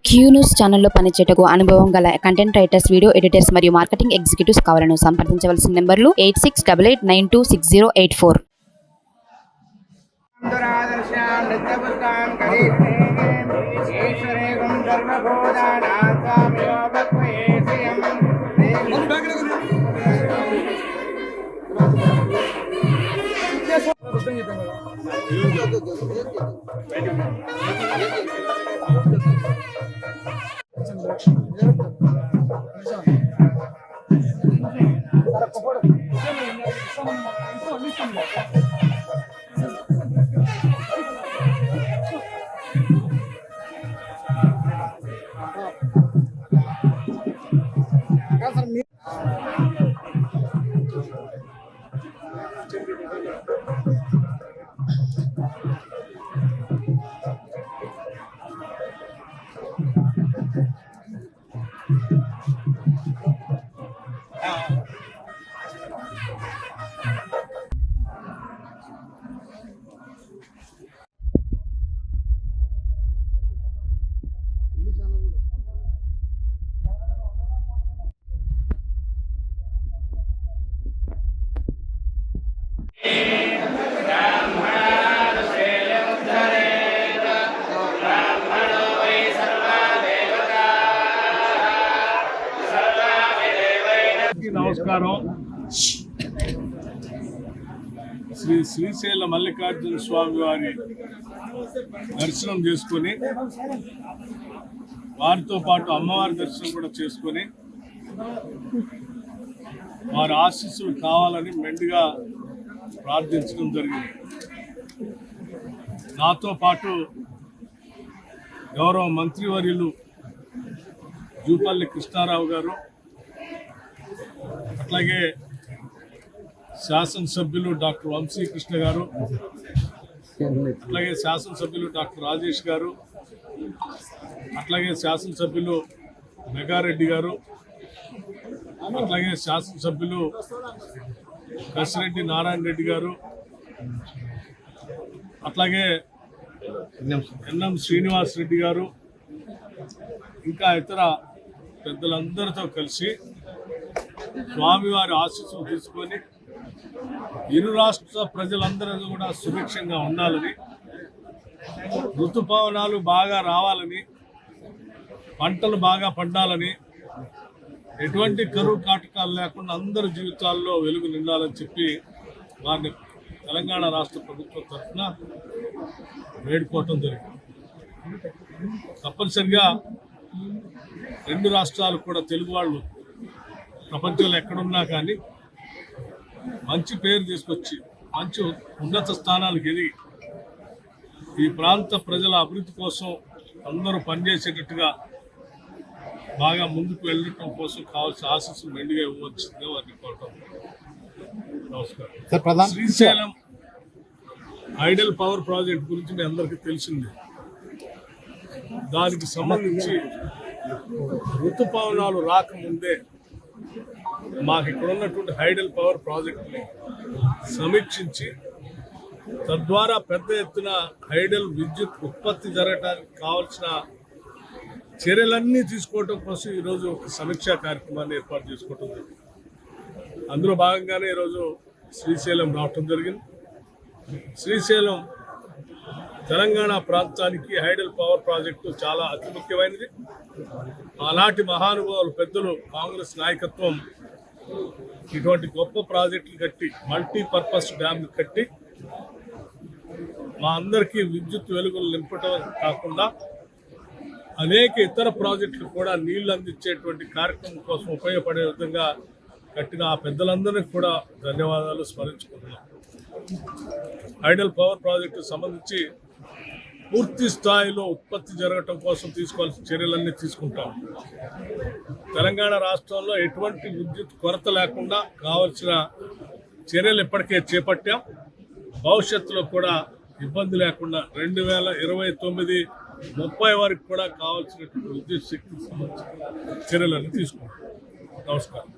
Q news ఛానల్లో పనిచేయటకు అనుభవం గల కంటెంట్ రైటర్స్, వీడియో ఎడిటర్స్ మరియు మార్కెటింగ్ ఎగ్జిక్యూటివ్స్ కావాలను సంప్రదించవలసిన నెంబర్లు 8688926084. నమస్కారం. శ్రీ శ్రీశైల మల్లికార్జున స్వామి వారి దర్శనం చేసుకొని, వారితో పాటు అమ్మవారి దర్శనం కూడా చేసుకొని, వారి ఆశీస్సులు కావాలని మెండుగా ప్రార్థించడం జరిగింది. నాతో పాటు గౌరవ మంత్రివర్యులు జూపల్లి కృష్ణారావు గారు, అట్లాగే శాసనసభ్యులు డాక్టర్ వంశీకృష్ణ గారు, అట్లాగే శాసనసభ్యులు డాక్టర్ రాజేష్ గారు, అట్లాగే శాసనసభ్యులు మెగారెడ్డి గారు, అట్లాగే శాసనసభ్యులు కసిరెడ్డి నారాయణ రెడ్డి గారు, అట్లాగే ఎన్ఎం శ్రీనివాస్ రెడ్డి గారు, ఇంకా ఇతర పెద్దలందరితో కలిసి స్వామివారి ఆశీస్సులు తీసుకొని ఇరు రాష్ట్ర ప్రజలందరూ కూడా సుభిక్షంగా ఉండాలని, ఋతుపవనాలు బాగా రావాలని, పంటలు బాగా పండాలని, ఎటువంటి కరువు కాటకాలు లేకుండా అందరి జీవితాల్లో వెలుగు నిండాలని చెప్పి వారిని తెలంగాణ రాష్ట్ర ప్రభుత్వం తరఫున వేడుకోవటం జరిగింది. తప్పనిసరిగా రెండు రాష్ట్రాలు కూడా తెలుగు వాళ్ళు ప్రపంచంలో ఎక్కడున్నా కానీ మంచి పేరు తీసుకొచ్చి మంచి ఉన్నత స్థానాలకు ఎదిగి ఈ ప్రాంత ప్రజల అభివృద్ధి కోసం అందరూ పనిచేసేటట్టుగా బాగా ముందుకు వెళ్ళటం కోసం కావాల్సిన ఆశీస్సులు మెండుగా ఇవ్వవలసిందిగా వారిని కోరటం. నమస్కారం. శ్రీశైలం ఐడల్ పవర్ ప్రాజెక్ట్ గురించి మీ అందరికీ తెలిసిందే. దానికి సంబంధించి ఋతుపవనాలు రాకముందే మాకు ఇక్కడ ఉన్నటువంటి హైడల్ పవర్ ప్రాజెక్టుని సమీక్షించి, తద్వారా పెద్ద ఎత్తున హైడల్ విద్యుత్ ఉత్పత్తి జరగడానికి కావాల్సిన చర్యలన్నీ తీసుకోవటం కోసం ఈరోజు ఒక సమీక్షా కార్యక్రమాన్ని ఏర్పాటు చేసుకోవటం జరిగింది. అందులో భాగంగానే ఈరోజు శ్రీశైలం రావటం జరిగింది. శ్రీశైలం తెలంగాణ ప్రాంతానికి హైడల్ పవర్ ప్రాజెక్టు చాలా అతి ముఖ్యమైనది. ఆనాటి మహానుభావులు పెద్దలు కాంగ్రెస్ నాయకత్వం ఇటువంటి గొప్ప ప్రాజెక్టులు కట్టి, మల్టీపర్పస్ డ్యామ్లు కట్టి మా అందరికీ విద్యుత్ వెలుగులు నింపటం కాకుండా అనేక ఇతర ప్రాజెక్టులు కూడా నీళ్లు అందించేటువంటి కార్యక్రమం కోసం ఉపయోగపడే విధంగా కట్టిన ఆ పెద్దలందరికీ కూడా ధన్యవాదాలు స్మరించుకుంటున్నాం. హైడల్ పవర్ ప్రాజెక్టుకు సంబంధించి పూర్తి స్థాయిలో ఉత్పత్తి జరగటం కోసం తీసుకోవాల్సిన చర్యలన్నీ తీసుకుంటాం. తెలంగాణ రాష్ట్రంలో ఎటువంటి విద్యుత్ కొరత లేకుండా కావాల్సిన చర్యలు ఇప్పటికే చేపట్టాం. భవిష్యత్తులో కూడా ఇబ్బంది లేకుండా 2029-30 వరకు కూడా కావాల్సినటువంటి విద్యుత్ శక్తికి సంబంధించిన చర్యలన్నీ తీసుకుంటాం. నమస్కారం.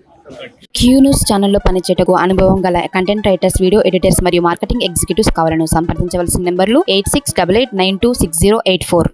క్యూ న్యూస్ ఛానల్లో పనిచేయటకు అనుభవం గల కంటెంట్ రైటర్స్, వీడియో ఎడిటర్స్ మరియు మార్కెటింగ్ ఎగ్జిక్యూటివ్స్ కావాలను సంప్రదించవలసిన నెంబర్లు 8688926084.